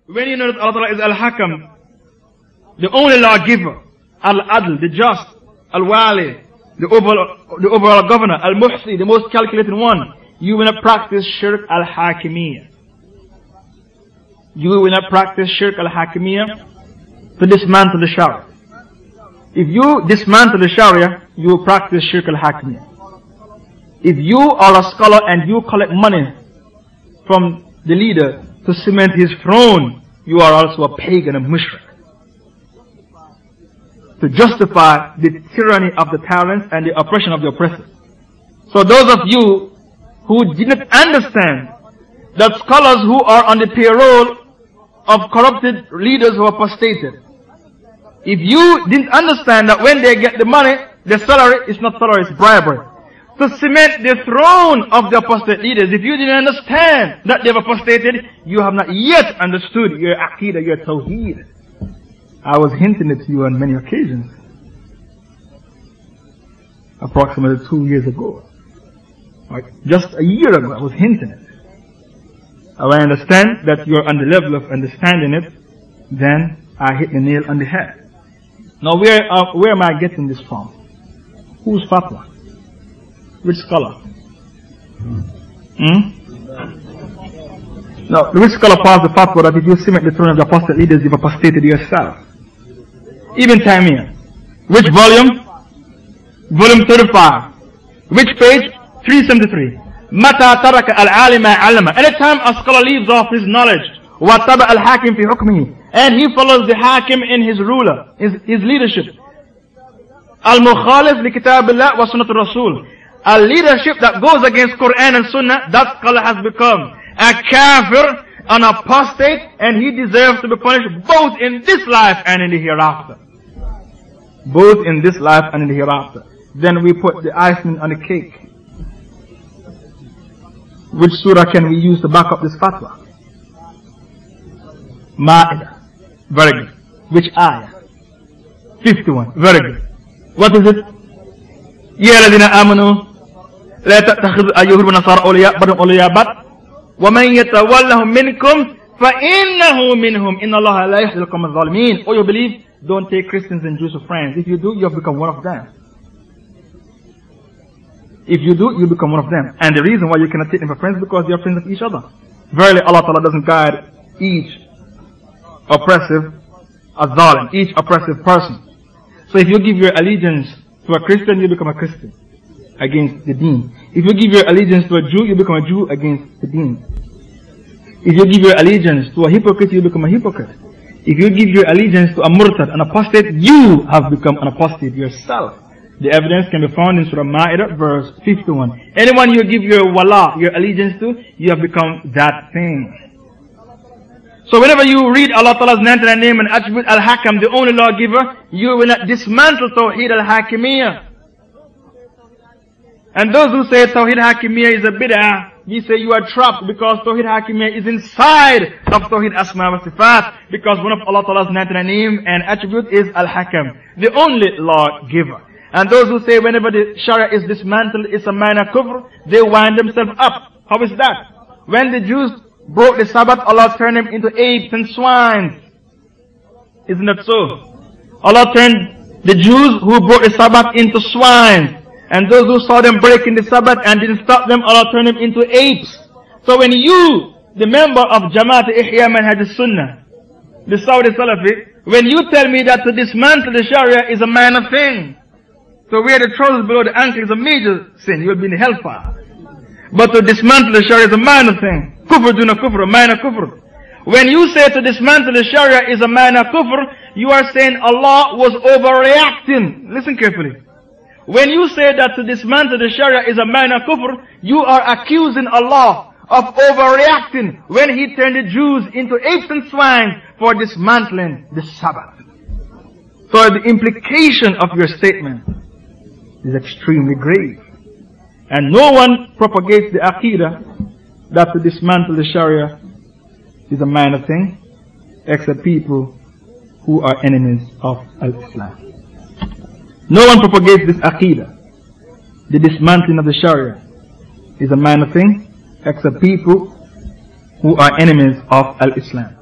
when you know that Allah Ta'ala is Al-Hakam, the only lawgiver, Al-Adl, the just, Al-Wali, the overall governor, Al-Muhsi, the most calculated one, you will not practice Shirk Al-Hakimiyyah. You will not practice Shirk Al-Hakimiyyah to dismantle the Sharia. If you dismantle the Sharia, you will practice Shirk Al-Hakimiyyah. If you are a scholar and you collect money from the leader to cement his throne, you are also a pagan and mushrik. To justify the tyranny of the tyrants and the oppression of the oppressors. So those of you who did not understand that scholars who are on the payroll of corrupted leaders who apostated, if you didn't understand that when they get the money, the salary is not salary, it's bribery. To cement the throne of the apostate leaders, if you didn't understand that they've apostated, you have not yet understood your aqidah, your tawheed. I was hinting it to you on many occasions. Approximately 2 years ago. Just a year ago, I was hinting it. When I understand that you're on the level of understanding it, then I hit the nail on the head. Now where am I getting this from? Whose fatwa? Which scholar? Now, which scholar passed the fatwa that if you cement the throne of the apostate leaders, you've apostated yourself? Ibn Taymiyyah. Which volume? Volume 35. Which page? 373. Mata taraka al-alima alama. Anytime a scholar leaves off his knowledge, وَاتَّبَعَ الْحَاكِمْ فِي حُكْمِهِ, and he follows the hakim in his ruler, his leadership. Al-mukhalif li kitabillah wa sunnat al-rasul. A leadership that goes against Quran and Sunnah, that scholar has become a kafir, an apostate, and he deserves to be punished both in this life and in the hereafter. Both in this life and in the hereafter. Then we put the icing on the cake. Which surah can we use to back up this fatwa? Ma'idah. Very good. Which ayah? 51. Very good. What is it? يا الذين آمنوا لا تتخذوا أيها النصارى أولياء بعضهم أولياء بعض ومن يتولهم منكم فإنه منهم إن الله لا يهدي القوم الظالمين. Oh, you believe? Don't take Christians and Jews as friends. If you do, you have become one of them. If you do, you become one of them. And the reason why you cannot take them as friends is because they are friends of each other. Verily, Allah Ta'ala doesn't guide each oppressive zalim, each oppressive person. So if you give your allegiance to a Christian, you become a Christian against the deen. If you give your allegiance to a Jew, you become a Jew against the deen. If you give your allegiance to a hypocrite, you become a hypocrite. If you give your allegiance to a murtad, an apostate, you have become an apostate yourself. The evidence can be found in Surah Ma'idah, verse 51. Anyone you give your wala, your allegiance to, you have become that thing. So whenever you read Allah Ta'ala's 99 name and attribute Al-Hakam, the only lawgiver, you will not dismantle Tawheed Al-Hakimiyyah. And those who say Tawheed Al-Hakimiyyah is a bid'ah, we say you are trapped because Tawheed Al-Hakimiyyah is inside of Tawheed Asma wa Sifat, because one of Allah Ta'ala's 99 name and attribute is Al-Hakam, the only lawgiver. And those who say whenever the Sharia is dismantled, it's a minor kufr, they wind themselves up. How is that? When the Jews broke the Sabbath, Allah turned them into apes and swine. Isn't that so? Allah turned the Jews who broke the Sabbath into swine. And those who saw them breaking the Sabbath and didn't stop them, Allah turned them into apes. So when you, the member of Jamaat Ihya Manhaj Sunnah, the Saudi Salafi, when you tell me that to dismantle the Sharia is a minor thing, so wear the trousers below the ankle is a major sin, you'll be in the hellfire. But to dismantle the Sharia is a minor thing. Kufr duna kufr, a minor kufr. When you say to dismantle the Sharia is a minor kufr, you are saying Allah was overreacting. Listen carefully. When you say that to dismantle the Sharia is a minor kufr, you are accusing Allah of overreacting when He turned the Jews into apes and swine for dismantling the Sabbath. So the implication of your statement is extremely grave. And no one propagates the Aqidah that to dismantle the Sharia is a minor thing, except people who are enemies of Al-Islam. No one propagates this Aqidah. The dismantling of the Sharia is a minor thing, except people who are enemies of Al-Islam.